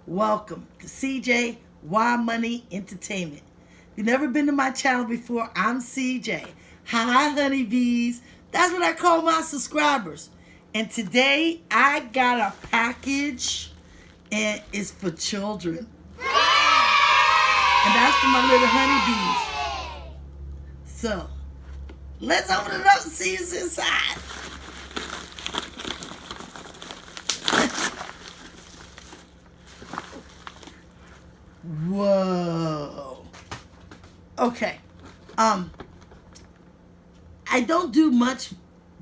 welcome to CJ Y Money Entertainment. If you've never been to my channel before, I'm CJ. Hi, honeybees. That's what I call my subscribers. And today I got a package, and it's for children. And that's for my little honeybees. So, let's open it up and see what's inside. Whoa. Okay. I don't do much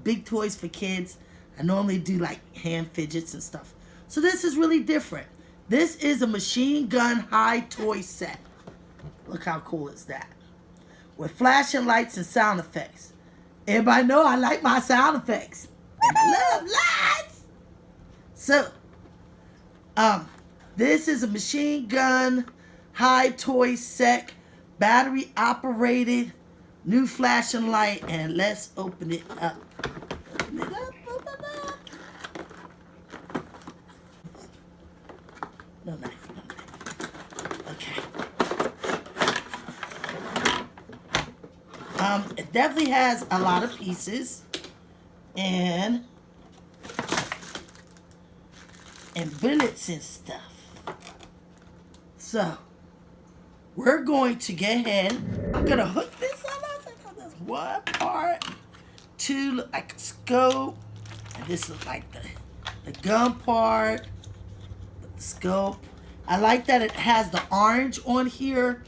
big toys for kids. I normally do like hand fidgets and stuff. So this is really different. This is a machine gun high toy set. Look how cool is that. With flashing lights and sound effects. Everybody know I like my sound effects. And I love lights. So, this is a machine gun high toy set, battery operated, new flashing light, and let's open it up. Open it up, open it up. No knife, no knife. Okay. It definitely has a lot of pieces and billets and stuff. So, we're going to get ahead. I'm going to hook this on. There's one part, two look like a scope, and this looks like the gun part, the scope. I like that it has the orange on here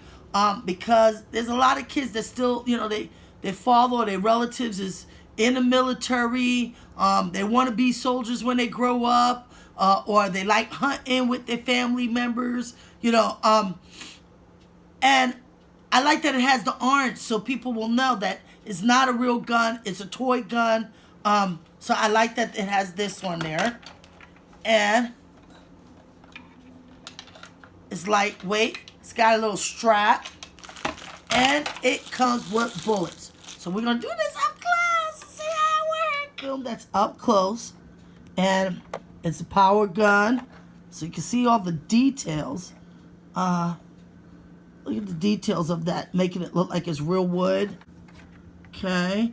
because there's a lot of kids that still, you know, their father or their relatives is in the military. They want to be soldiers when they grow up, or they like hunting with their family members, you know. And I like that it has the orange so people will know that it's not a real gun. It's a toy gun. So I like that it has this on there. And it's lightweight. It's got a little strap. And it comes with bullets. So we're going to do this up close. See how it works. Boom, that's up close. And it's a power gun. So you can see all the details. Look at the details of that, making it look like it's real wood. Okay.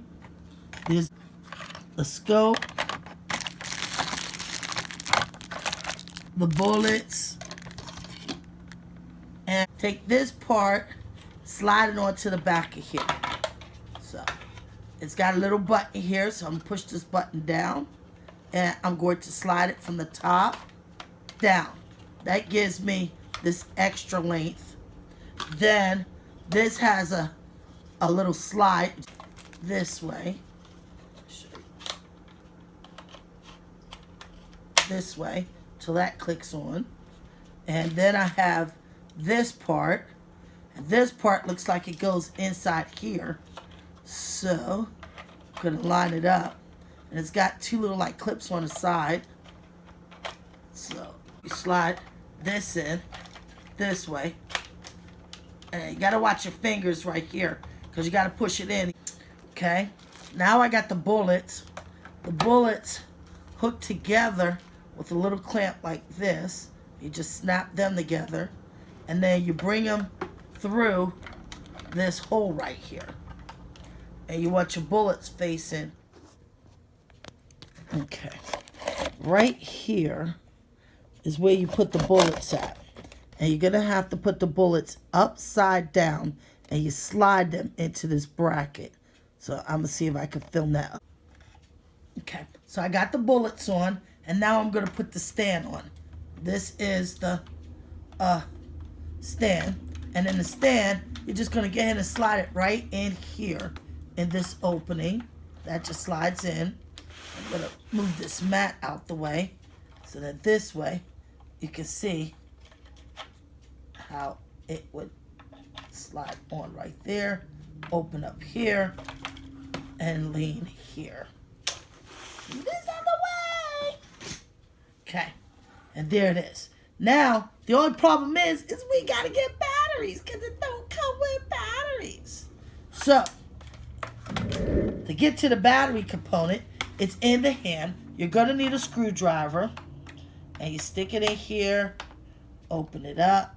There's the scope. The bullets. And take this part, slide it onto the back of here. So, it's got a little button here, so I'm going to push this button down. And I'm going to slide it from the top down. That gives me this extra length. Then this has a little slide this way. This way till that clicks on. And then I have this part. And this part looks like it goes inside here. So I'm going to line it up. And it's got two little like clips on the side. So you slide this in this way. And you got to watch your fingers right here because you got to push it in. Okay. Now I got the bullets. The bullets hooked together with a little clamp like this. You just snap them together. And then you bring them through this hole right here. And you want your bullets facing. Okay. Right here is where you put the bullets at. And you're going to have to put the bullets upside down and you slide them into this bracket. So I'm going to see if I can film that up. Okay, so I got the bullets on and now I'm going to put the stand on. This is the stand. And in the stand, you're just going to get ahead and slide it right in here in this opening. That just slides in. I'm going to move this mat out the way so that this way you can see how it would slide on right there, open up here, and lean here. This other way. Okay, and there it is. Now, the only problem is we gotta get batteries because it don't come with batteries. So, to get to the battery component, it's in the hand. You're gonna need a screwdriver, and you stick it in here Open it up.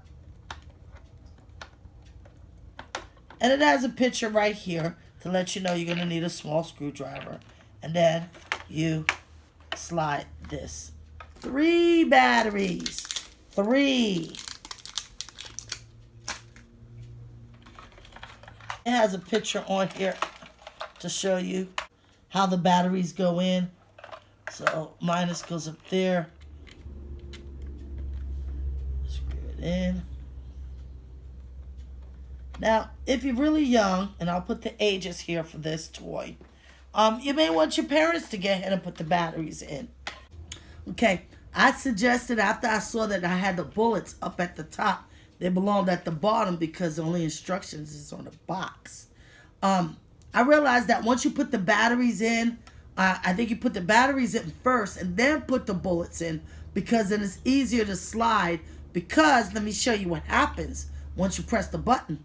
And it has a picture right here to let you know you're going to need a small screwdriver. And then you slide this. 3 batteries. 3. It has a picture on here to show you how the batteries go in. So minus goes up there. Screw it in. Now, if you're really young, and I'll put the ages here for this toy, you may want your parents to get ahead and put the batteries in. Okay, I suggested after I saw that I had the bullets up at the top, they belonged at the bottom because the only instructions is on the box. I realized that once you put the batteries in, I think you put the batteries in first and then put the bullets in because then it's easier to slide because, let me show you what happens once you press the button.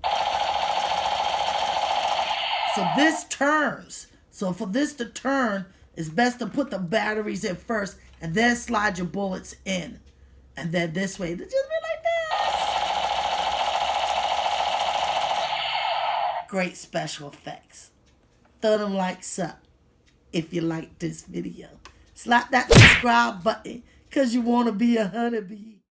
So this turns. So for this to turn, it's best to put the batteries in first and then slide your bullets in. And then this way, just be like this. Great special effects. Throw them likes up if you like this video. Slap that subscribe button because you want to be a honeybee.